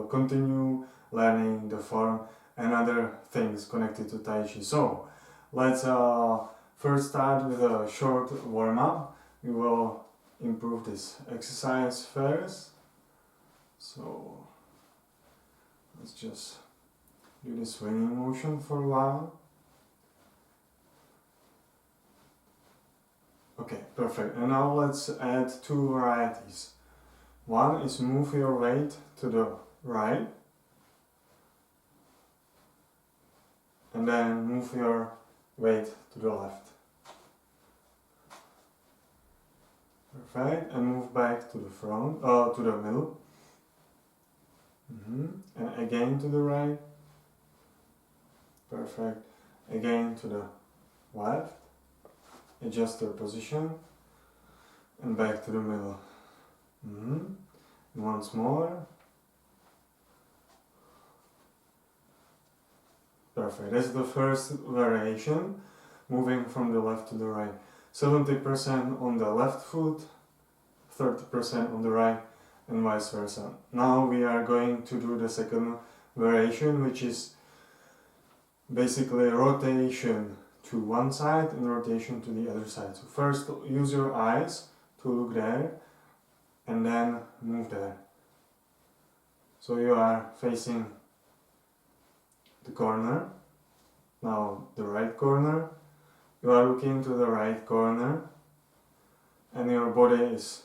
will continue learning the form and other things connected to Taiji. So let's first start with a short warm-up. We will improve this exercise first. So let's just do the swinging motion for a while. Okay, perfect. And now let's add two varieties. One is move your weight to the right, and then move your weight to the left. Perfect. And move back to the front, to the middle. And again to the right. Perfect. Again to the left. Adjust your position and back to the middle. And once more. Perfect. This is the first variation, moving from the left to the right. 70% on the left foot, 30% on the right, and vice versa. Now we are going to do the second variation, which is basically rotation to one side and rotation to the other side. So first use your eyes to look there and then move there. So you are facing the corner, now the right corner, you are looking to the right corner and your body is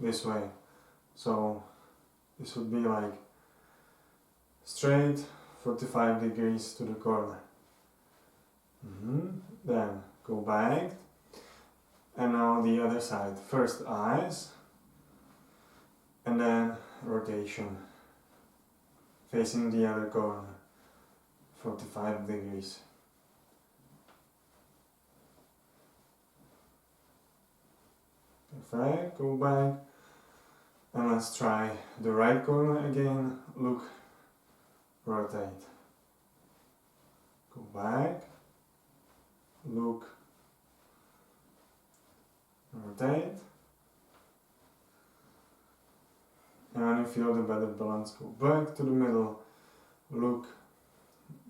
this way. So this would be like straight 45 degrees to the corner. Then go back, and now the other side. First eyes, and then rotation, facing the other corner, 45 degrees. Perfect, go back, and let's try the right corner again. Look, rotate, go back, look, rotate, and when you feel the better balance, go back to the middle, look,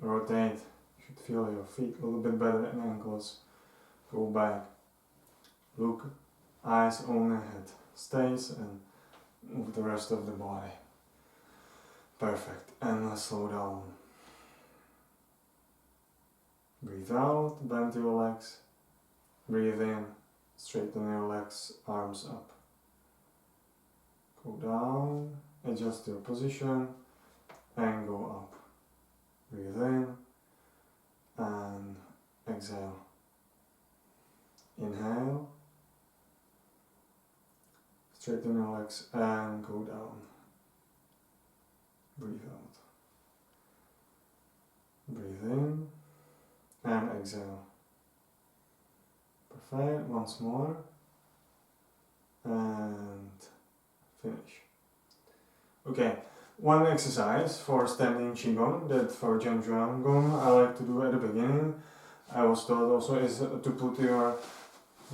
rotate, you should feel your feet a little bit better and ankles, go back, look, eyes only, head stays, and move the rest of the body. Perfect, and let's slow down. Breathe out, bend your legs, breathe in, straighten your legs, arms up. Go down, adjust your position, and go up. Breathe in, and exhale. Inhale, straighten your legs, and go down. Breathe out. Breathe in, and exhale. Perfect, once more, and finish. Okay, one exercise for standing Qigong that for zhan Gong I like to do at the beginning. I was taught also is to put your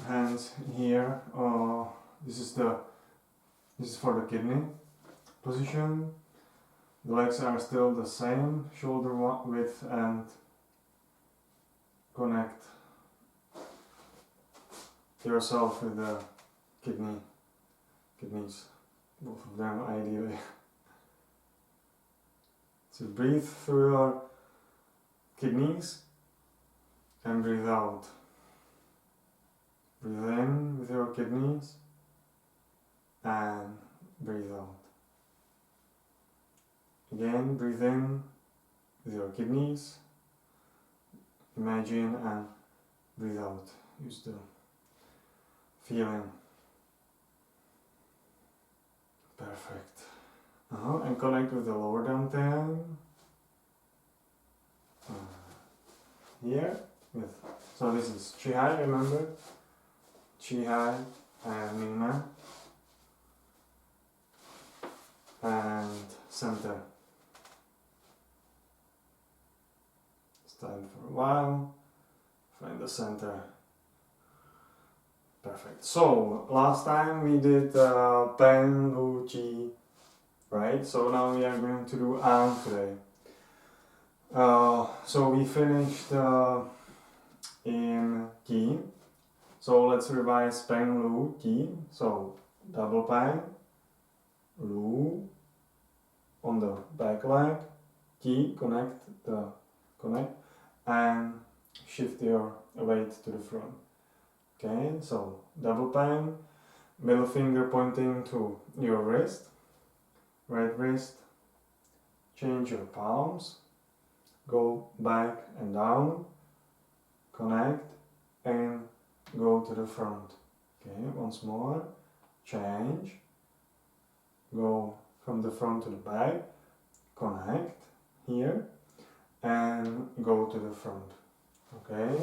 hands here. This is for the kidney position. The legs are still the same, shoulder width, and connect yourself with the kidneys, both of them ideally. So breathe through your kidneys and breathe out. Breathe in with your kidneys and breathe out. Again, breathe in with your kidneys, imagine, and breathe out. Use the feeling. Perfect. And connect with the lower dantian. Here, so this is Chi-Hai, remember? Chi-Hai and Mingmen. And center. Stand for a while, find the center. Perfect. So, last time we did Pen, Lu, Chi, right? So now we are going to do arm today. So we finished in Ki. So let's revise Peng Lu Ki. So double Peng, Lu on the back leg, Ki connect, and shift your weight to the front. Okay, so double Peng, middle finger pointing to your wrist, right wrist, change your palms, go back and down, connect, and go to the front. Okay, once more, change, go from the front to the back, connect here, and go to the front. Okay.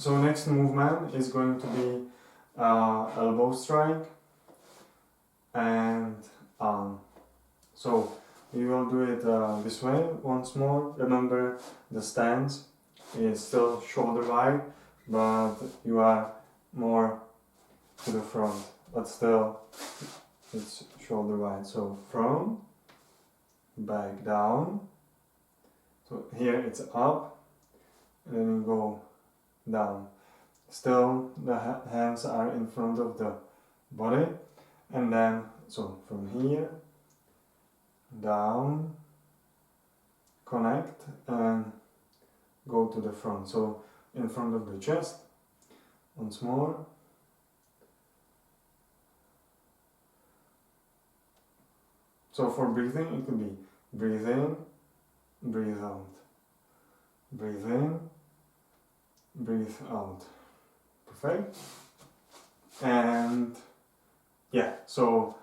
So next movement is going to be elbow strike and arm. So we will do it this way once more. Remember, the stance is still shoulder wide, but you are more to the front, but still it's shoulder wide. So front, back, down. So here it's up, and then you go down. Still the hands are in front of the body, and then so from here down, connect, and go to the front. So in front of the chest, once more. So for breathing, it could be breathe in, breathe out, breathe in, breathe out. Perfect. And yeah, so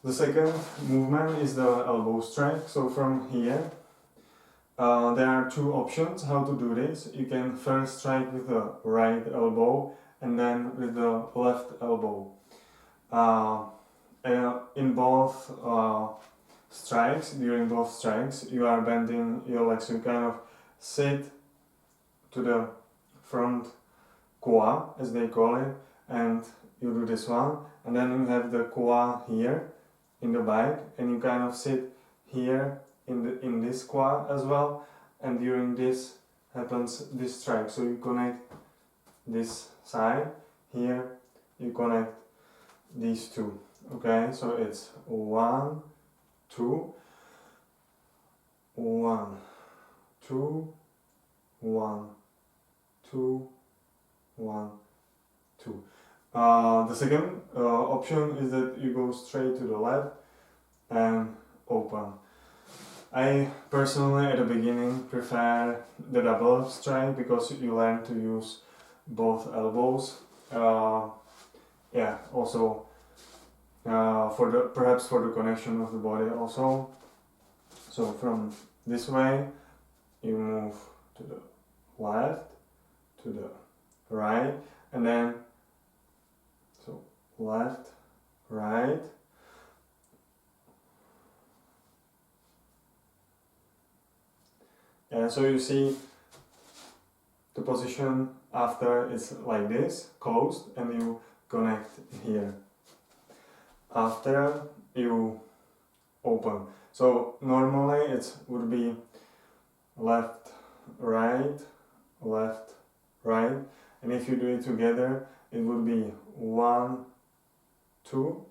the second movement is the elbow strike. So from here, there are two options how to do this. You can first strike with the right elbow and then with the left elbow. In both strikes, during both strikes, you are bending your legs. You kind of sit to the front koa, as they call it, and you do this one, and then you have the koa here in the back, and you kind of sit here in this koa as well, and during this happens this strike. So you connect this side here, you connect these two. Okay, so it's 1, 2, 1, 2, 1, 2, 1, 2. The second option is that you go straight to the left and open. I personally at the beginning prefer the double strike because you learn to use both elbows. Yeah, also perhaps for the connection of the body also. So from this way you move to the left, to the right, and then so left, right, and so you see the position after it's like this, closed, and you connect here. After you open. So normally it would be left, right, and if you do it together it would be 1, 2,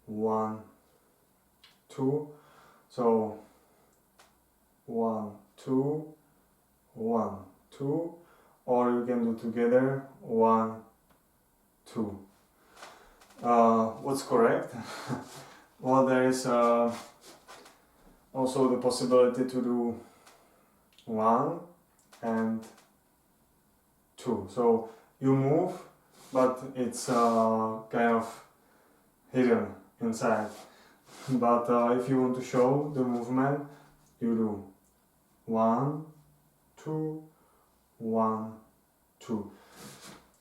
1, 2. So 1, 2, 1, 2, or you can do together 1, 2. What's correct? Well, there is also the possibility to do 1 and 2. So you move, but it's kind of hidden inside. But if you want to show the movement, you do 1, 2, 1, 2.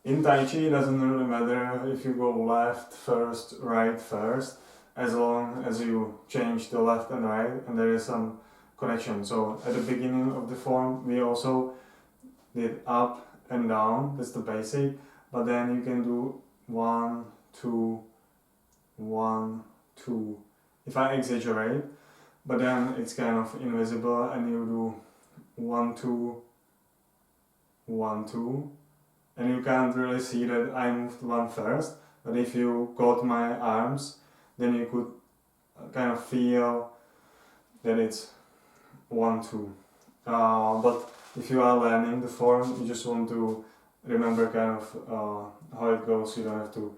In Taiji, it doesn't really matter if you go left first, right first, as long as you change the left and right and there is some connection. So at the beginning of the form, we also did up and down, that's the basic, but then you can do 1, 2, 1, 2. If I exaggerate, but then it's kind of invisible, and you do 1, 2, 1, 2, and you can't really see that I moved one first. But if you got my arms, then you could kind of feel that it's 1, 2. But if you are learning the form, you just want to remember kind of how it goes. You don't have to,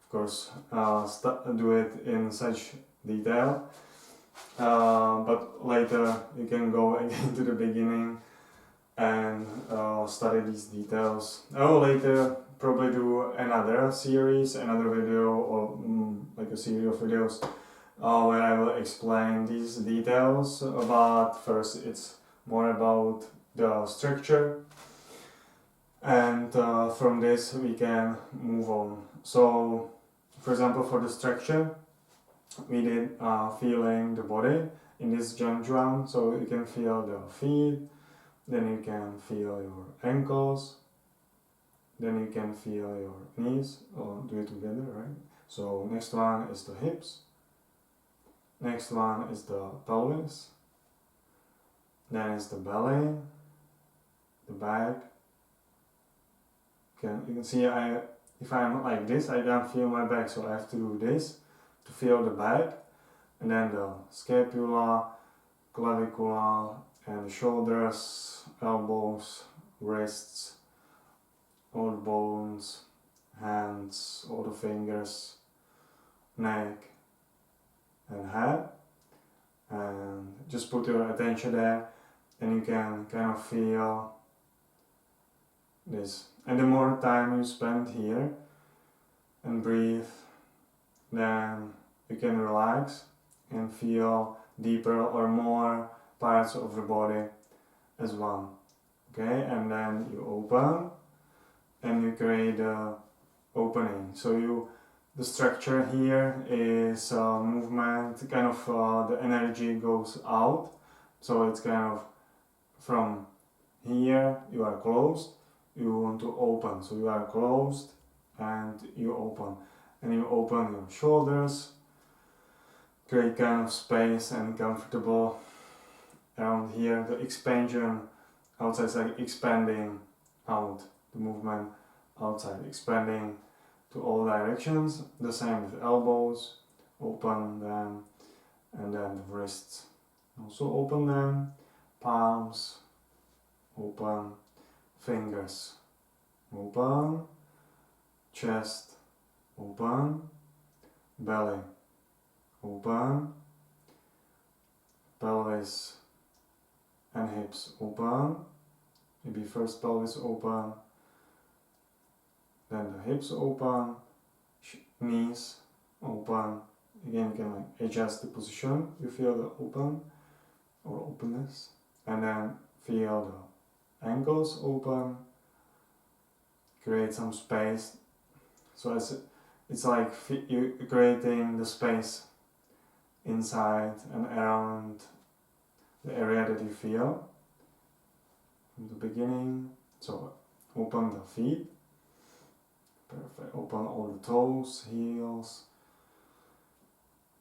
of course, do it in such detail. But later you can go again to the beginning and study these details. I will later probably do another series, another video, or like a series of videos where I will explain these details, but first it's more about the structure, and from this we can move on. So for example, for the structure we did feeling the body in this zhang, so you can feel the feet, then you can feel your ankles, then you can feel your knees, or do it together, right? So next one is the hips, next one is the pelvis, then is the belly, the back. You can see if I'm like this, I don't feel my back, so I have to do this to feel the back, and then the scapula, clavicula, and the shoulders, elbows, wrists, all the bones, hands, all the fingers, neck, and head. And just put your attention there, and you can kind of feel this. And the more time you spend here and breathe, then you can relax and feel deeper or more parts of the body as one. Okay, and then you open and you create a opening. So the structure here is movement, kind of the energy goes out. So it's kind of from here you are closed, you want to open. So you are closed and you open. And you open your shoulders, create kind of space and comfortable around here. The expansion outside is like expanding out, the movement outside, expanding to all directions. The same with elbows, open them, and then the wrists. Also open them, palms, open, fingers, open, chest, open, belly, open, pelvis and hips open. Maybe first pelvis open, then the hips open, knees open. Again, you can like adjust the position. You feel the open or openness, and then feel the ankles open. Create some space. So it's like you creating the space inside and around the area that you feel from the beginning. So open the feet. Perfect. Open all the toes, heels.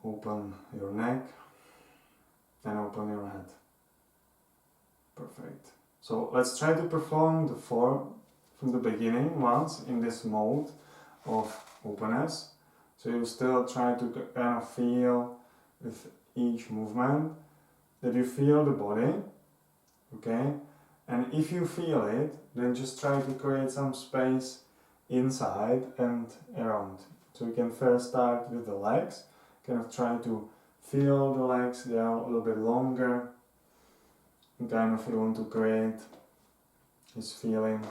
Open your neck and open your head. Perfect. So let's try to perform the form from the beginning once in this mode of openness. So you still try to kind of feel with each movement that you feel the body, okay? And if you feel it, then just try to create some space inside and around. So you can first start with the legs, kind of try to feel the legs, they are a little bit longer, and kind of you want to create this feeling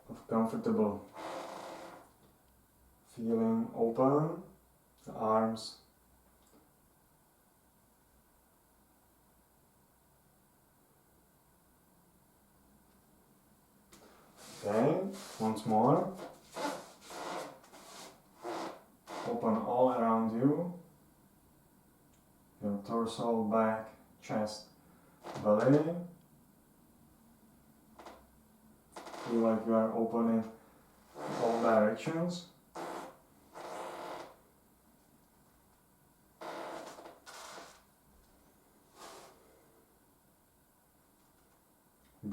of comfortable. Feeling open, the arms, okay, once more, open all around you, your torso, back, chest, belly, feel like you are opening all directions.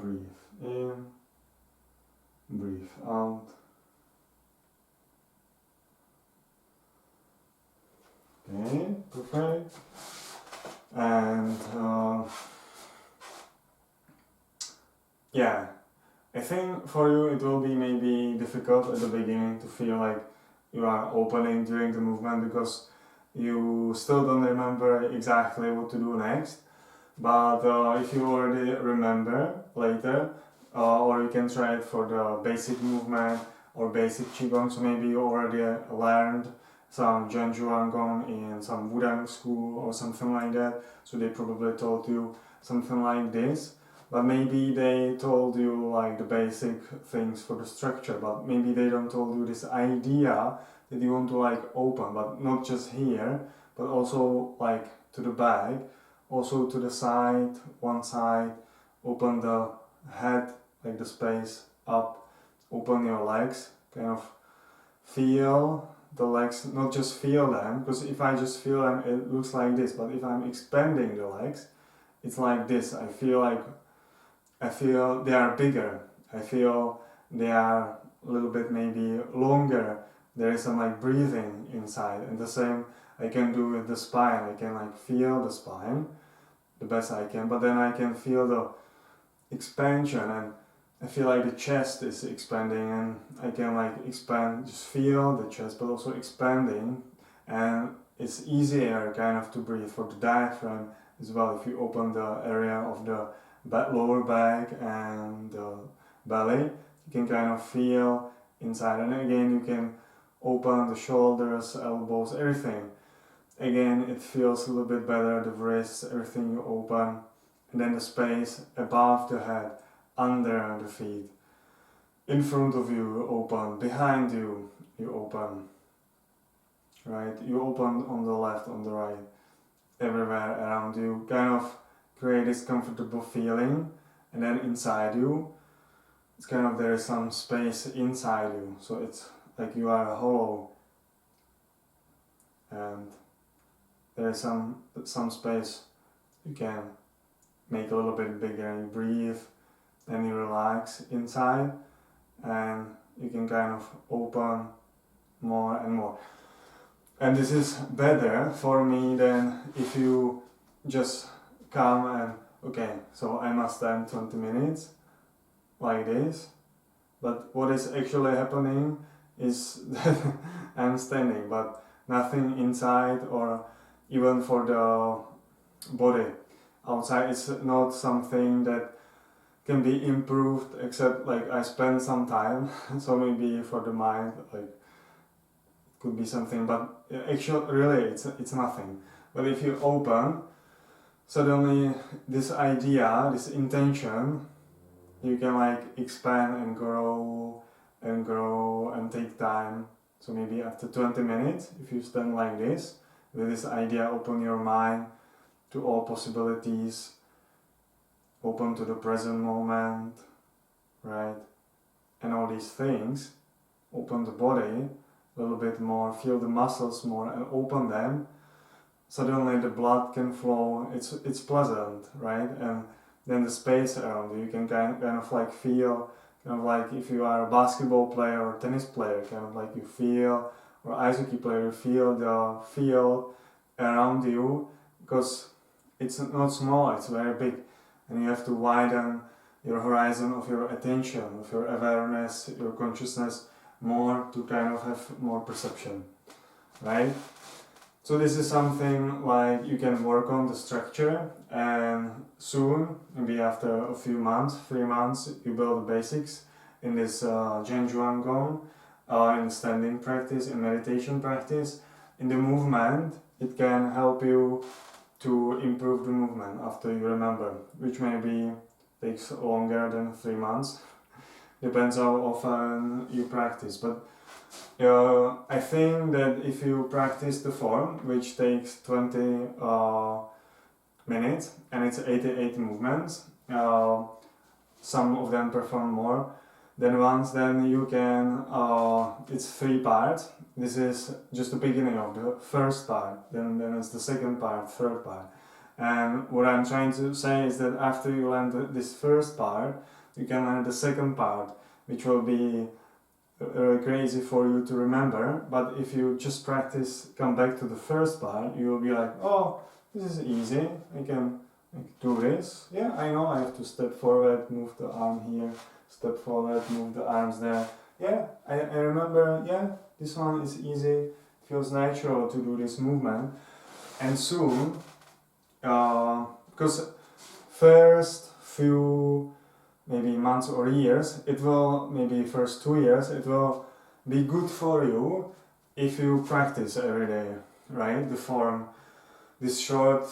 breathe in, breathe out. Okay, perfect. And yeah, I think for you it will be maybe difficult at the beginning to feel like you are opening during the movement because you still don't remember exactly what to do next. But if you already remember later, or you can try it for the basic movement or basic qigong, so maybe you already learned some zhan zhuang in some wooden school or something like that, so they probably told you something like this. But maybe they told you like the basic things for the structure, but maybe they don't told you this idea that you want to like open, but not just here, but also like to the back, also to the side, one side, open the head, like the space up, open your legs, kind of feel the legs, not just feel them, because if I just feel them it looks like this, but if I'm expanding the legs, it's like this. I feel they are bigger, I feel they are a little bit maybe longer, there is some like breathing inside, and the same I can do with the spine. I can like feel the spine the best I can, but then I can feel the expansion, and I feel like the chest is expanding, and I can like expand, just feel the chest, but also expanding, and it's easier kind of to breathe for the diaphragm as well. If you open the area of the lower back and the belly, you can kind of feel inside, and again you can open the shoulders, elbows, everything. Again, it feels a little bit better, the wrists, everything you open, and then the space above the head, under the feet, in front of you open, behind you open, right? You open on the left, on the right, everywhere around you, kind of create this comfortable feeling, and then inside you, it's kind of there is some space inside you, so it's like you are hollow, and there is some space you can make a little bit bigger. You breathe, then you relax inside, and you can kind of open more and more. And this is better for me than if you just come and okay, so I must stand 20 minutes like this, but what is actually happening is that I'm standing, but nothing inside, or even for the body outside. It's not something that can be improved, except like I spend some time so maybe for the mind like it could be something, but actually really it's nothing. But if you open, suddenly this idea, this intention, you can like expand and grow and take time. So maybe after 20 minutes, if you stand like this, with this idea, open your mind to all possibilities, open to the present moment, right? And all these things, open the body a little bit more, feel the muscles more and open them. Suddenly the blood can flow, it's pleasant, right? And then the space around you can kind of like feel, kind of like if you are a basketball player or tennis player, kind of like you feel, or ice hockey player, you feel the field around you, because it's not small, it's very big, and you have to widen your horizon of your attention, of your awareness, your consciousness more to kind of have more perception, right? So this is something like you can work on the structure, and soon, maybe after a few months, 3 months, you build the basics in this zhan zhuang gong, in standing practice, in meditation practice. In the movement, it can help you to improve the movement after you remember, which maybe takes longer than 3 months. Depends how often you practice, but I think that if you practice the form, which takes 20 minutes, and it's 88 movements, some of them perform more than once, then you can, it's 3 parts. This is just the beginning of the first part, then it's the second part, third part. And what I'm trying to say is that after you learn this first part, you can learn the second part, which will be crazy for you to remember. But if you just practice, come back to the first part, you will be like, oh, this is easy, I can do this. Yeah, I know I have to step forward, move the arm here, step forward, move the arms there. Yeah, I remember, yeah, this one is easy, feels natural to do this movement. And soon, because first few maybe months or years, it will, maybe first 2 years, it will be good for you if you practice every day, right? The form, this short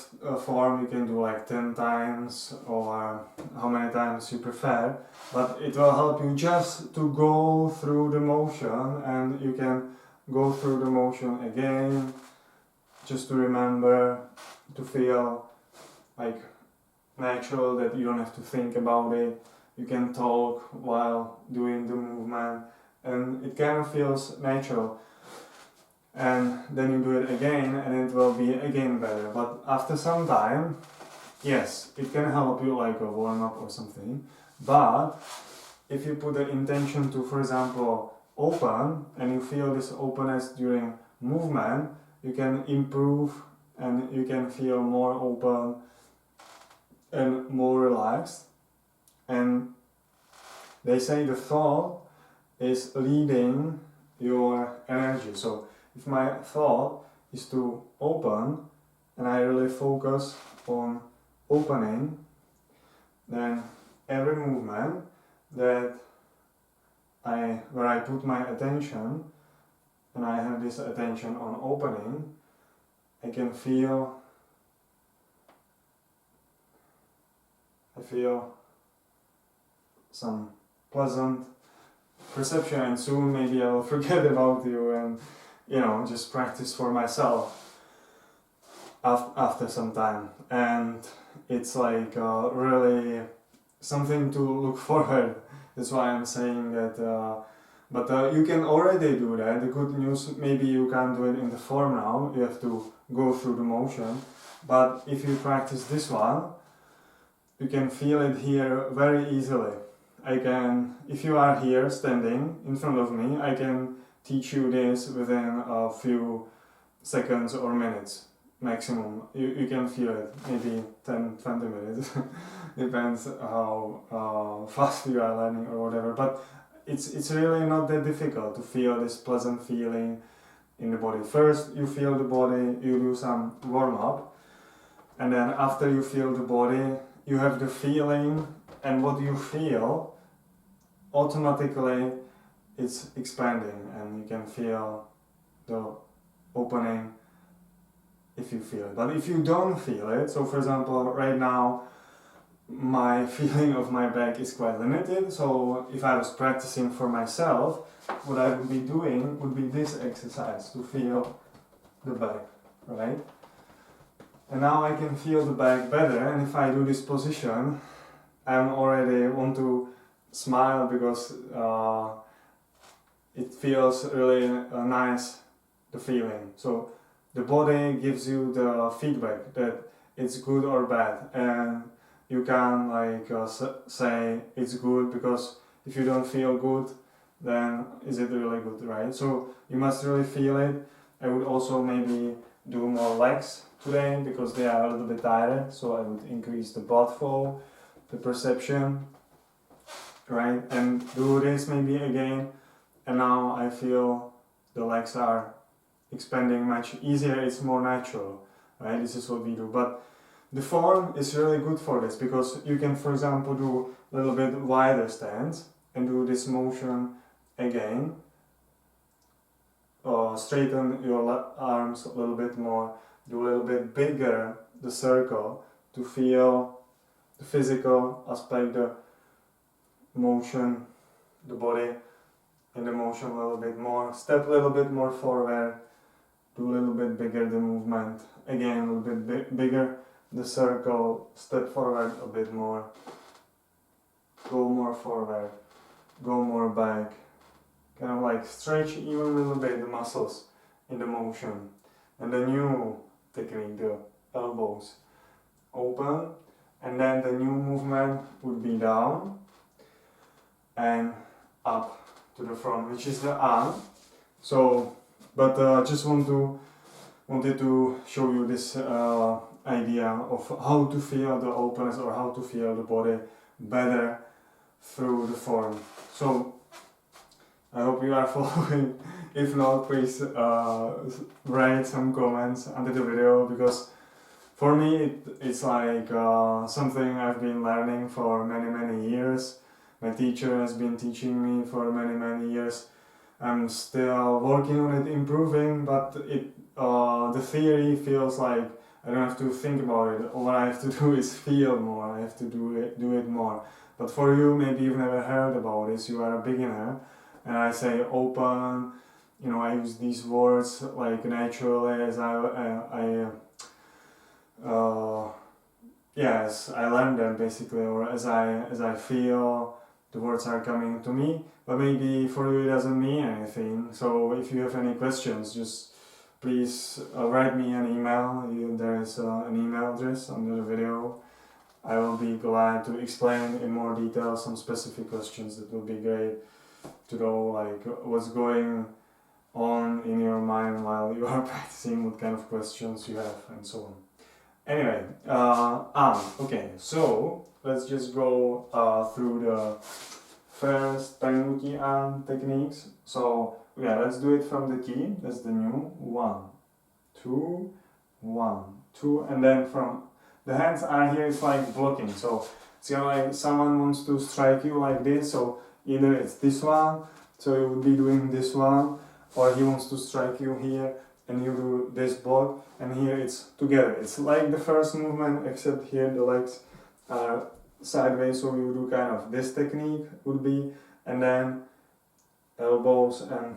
form you can do like 10 times or how many times you prefer, but it will help you just to go through the motion, and you can go through the motion again, just to remember, to feel like natural, that you don't have to think about it. You can talk while doing the movement, and it kind of feels natural. And then you do it again, and it will be again better. But after some time, yes, it can help you like a warm up or something. But if you put the intention to, for example, open, and you feel this openness during movement, you can improve and you can feel more open and more relaxed. And they say the thought is leading your energy. So if my thought is to open, and I really focus on opening, then every movement that where I put my attention, and I have this attention on opening, I feel some pleasant perception, and soon maybe I will forget about you and just practice for myself after some time. And it's like really something to look forward. That's why I'm saying that, but you can already do that. The good news, maybe you can't do it in the form now, you have to go through the motion, but if you practice this one, you can feel it here very easily. If you are here standing in front of me, I can teach you this within a few seconds or minutes maximum. You can feel it, maybe 10-20 minutes, depends how fast you are learning or whatever, but it's really not that difficult to feel this pleasant feeling in the body. First you feel the body, you do some warm-up, and then after you feel the body, you have the feeling, and what you feel automatically it's expanding, and you can feel the opening if you feel it. But if you don't feel it, so for example right now my feeling of my back is quite limited, so if I was practicing for myself, what I would be doing would be this exercise to feel the back, right? And now I can feel the back better, and if I do this position, I already want to smile because it feels really nice, the feeling. So the body gives you the feedback that it's good or bad, and you can say it's good, because if you don't feel good, then is it really good, right? So you must really feel it. I would also maybe do more legs today because they are a little bit tired, so I would increase the blood flow, the perception, right? And do this maybe again, and now I feel the legs are expanding much easier, it's more natural, right? This is what we do. But the form is really good for this, because you can, for example, do a little bit wider stance and do this motion again, straighten your arms a little bit more, do a little bit bigger the circle to feel the physical aspect, the motion, the body in the motion a little bit more, step a little bit more forward, do a little bit bigger the movement, again a little bit bigger the circle, step forward a bit more, go more forward, go more back, kind of like stretch even a little bit the muscles in the motion. And the new technique, the elbows, open, and then the new movement would be down and up to the front, which is the arm. So, but just wanted to show you this idea of how to feel the openness or how to feel the body better through the form. So I hope you are following. If not, please write some comments under the video, because for me it's like something I've been learning for many years. My teacher has been teaching me for many years. I'm still working on it, improving, but the theory feels like I don't have to think about it. All I have to do is feel more. I have to do it more. But for you, maybe you've never heard about this. You are a beginner, and I say open. You know, I use these words like naturally as yes, I learn them basically, or as I feel the words are coming to me. But maybe for you it doesn't mean anything. So if you have any questions, just please write me an email. There is an email address under the video. I will be glad to explain in more detail some specific questions. That will be great to know, like what's going on in your mind while you are practicing, what kind of questions you have, and so on. Anyway, okay, so let's just go through the first pengnutí techniques. So yeah, let's do it from the key. That's the new 1, 2, 1, 2, and then from the hands are here. It's like blocking. So it's kind of like someone wants to strike you like this. So either it's this one, so you would be doing this one, or he wants to strike you here, and you do this block, and here it's together. It's like the first movement, except here the legs are sideways, so you do kind of this technique would be, and then elbows and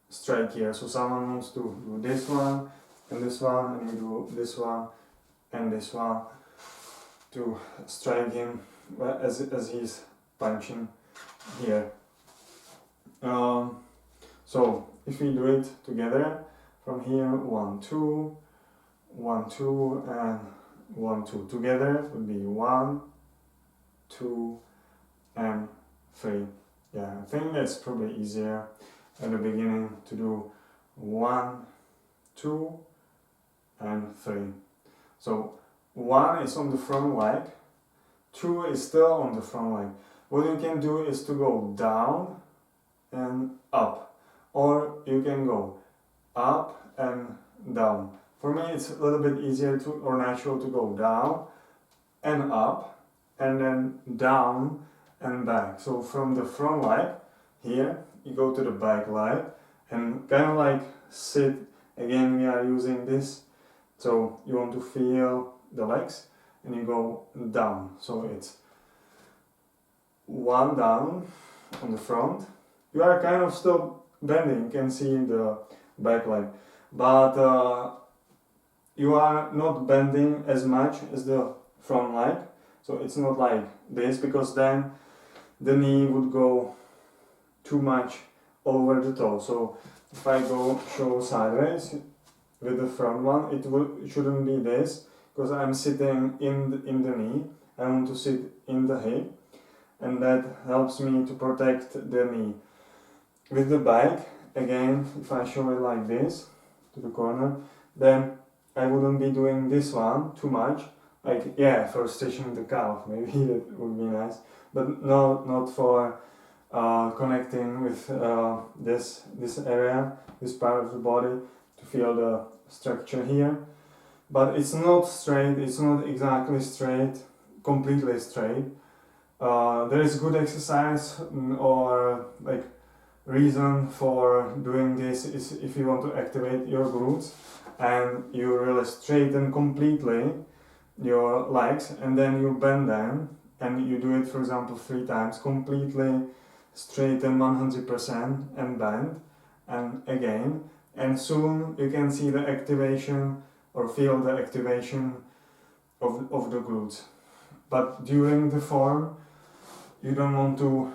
strike here. So someone wants to do this one, and you do this one and this one to strike him as he's punching here. So if we do it together from here, 1, 2, 1, 2, and 1, 2 together would be 1, 2, and 3. Yeah, I think that's probably easier at the beginning to do 1, 2, and 3. So 1 is on the front leg, 2 is still on the front leg. What you can do is to go down and up, or you can go up and down. For me it's a little bit easier to, or natural, to go down and up, and then down and back. So from the front leg here, you go to the back leg and kind of like sit. Again, we are using this, so you want to feel the legs and you go down. So it's 1 down on the front. You are kind of still bending, you can see the back leg, but you are not bending as much as the front leg. So it's not like this, because then the knee would go too much over the toe. So if I go show sideways with the front one, it shouldn't be this, because I'm sitting in the knee. I want to sit in the hip, and that helps me to protect the knee. With the back, again, if I show it like this to the corner, then I wouldn't be doing this one too much. Like, yeah, for stretching the calf, maybe that would be nice, but not for connecting with this area, this part of the body, to feel the structure here. But it's not straight, it's not exactly straight, completely straight. There is good exercise, or like reason for doing this is if you want to activate your glutes and you really straighten completely your legs, and then you bend them and you do it, for example, 3 times, completely straighten 100% and bend, and again, and soon you can see the activation or feel the activation of the glutes. But during the form you don't want to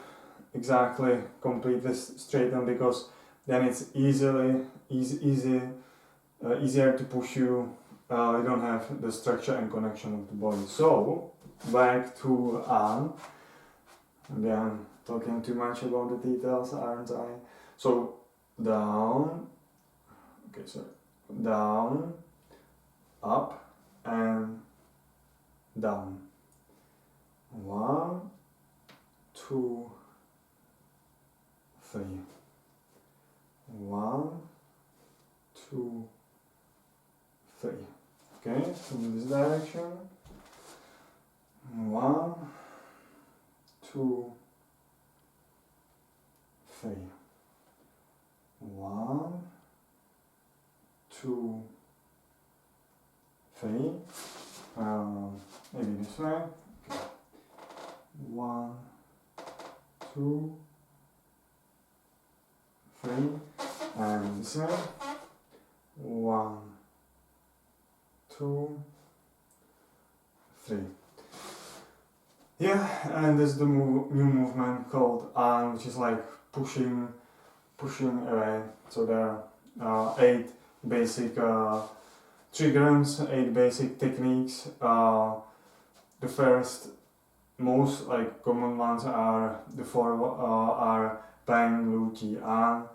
exactly completely straighten, because then it's easier to push you you don't have the structure and connection of the body. So, back to an. Again, talking too much about the details, aren't I? So, down, okay, sorry, down, up, and down. 1, 2, 3. 1, 2, 3. Okay, from this direction. 1, 2, 3. 1, 2, 3. Maybe this way. Okay. 1, 2, 3, and this way. 1, 2, 3. Yeah, and there's the new movement called an, which is like pushing away. So there are 8 basic triggers, 8 basic techniques. The first, most like common ones are the 4 are bang, lu, qi, an,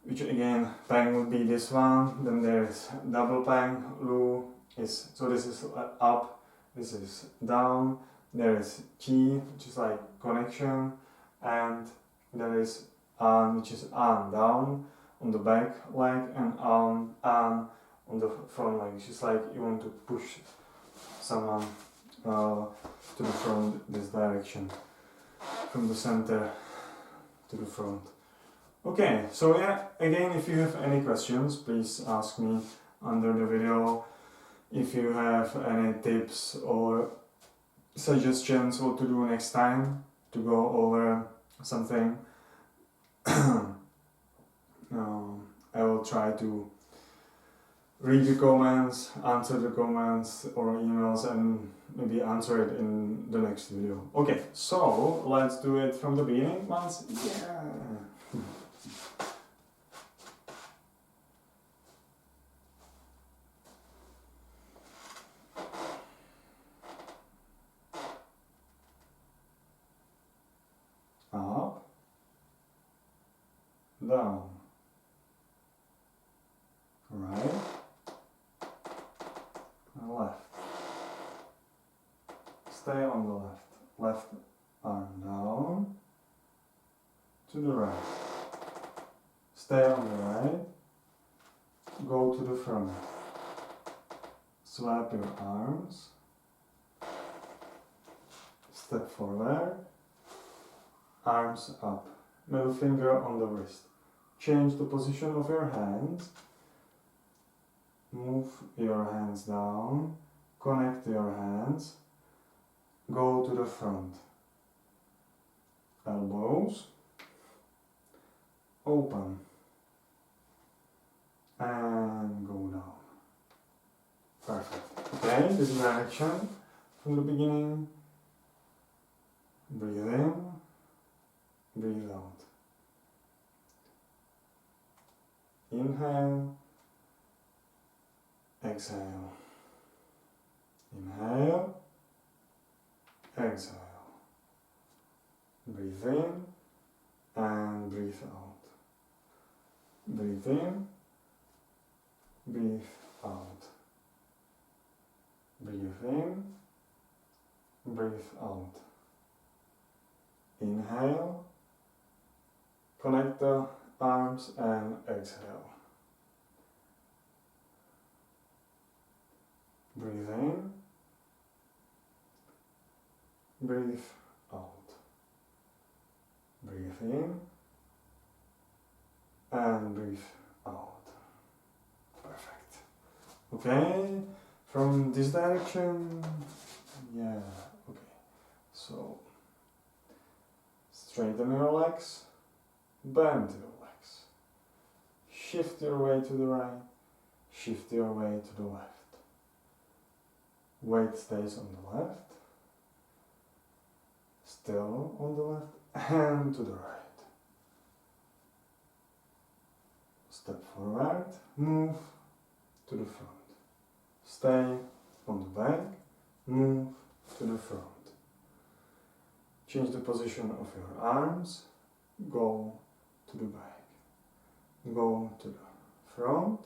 which again bang would be this one. Then there's double bang, lu is, so this is up, this is down. There is qi, which is like connection, and there is an, which is an down on the back leg, and an on the front leg, which is like you want to push someone to the front this direction, from the center to the front. Okay, so yeah, again, if you have any questions, please ask me under the video. If you have any tips or suggestions what to do next time to go over something, I will try to read the comments, answer the comments or emails, and maybe answer it in the next video. Okay, so let's do it from the beginning once. Yeah. Up, down, right, and left. Stay on the left. Left arm down, to the right. Stay on the right, go to the front. Swap your arms, step forward, arms up, middle finger on the wrist. Change the position of your hands, move your hands down, connect your hands, go to the front. Elbows, open, and go down. Perfect. Okay, this direction from the beginning. Breathe in, breathe out. Inhale, exhale. Inhale, exhale. Breathe in and breathe out. Breathe in, breathe out. Breathe in, breathe out. Inhale, connect the arms and exhale. Breathe in, breathe out. Breathe in and breathe out. Perfect. Okay, from this direction, yeah, okay. So, straighten your legs, bend your legs. Shift your way to the right, shift your way to the left. Weight stays on the left, still on the left, and to the right. Step forward, move to the front. stay on the back, move to the front. Change the position of your arms, go to the back, go to the front,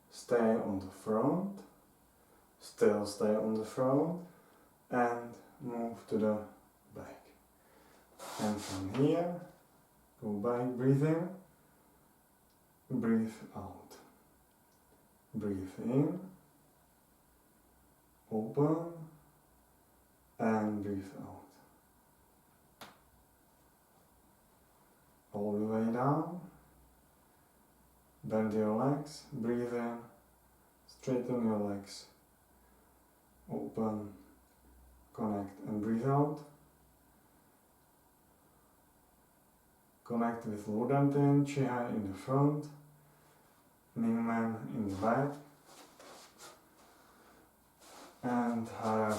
stay on the front, still stay on the front, and move to the back. And from here, go back, breathe in, breathe out. Breathe in, open, and breathe out. All the way down, bend your legs, breathe in, straighten your legs, open, connect and breathe out. Connect with Ludantin, Chihai in the front, Mingmen in the back, and Hara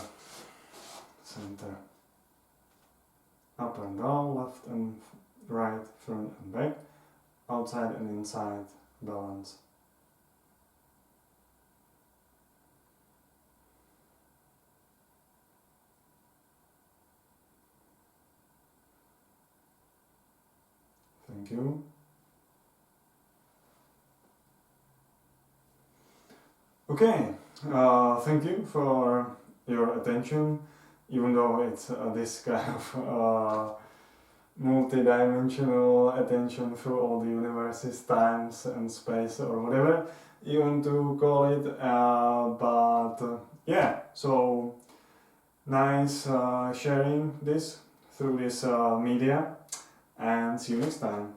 center. Up and down, left and right, front and back, outside and inside, balance. Thank you. Okay, thank you for your attention, even though it's this kind of multi-dimensional attention through all the universes, times and space or whatever you want to call it, yeah, so nice sharing this through this media, and see you next time.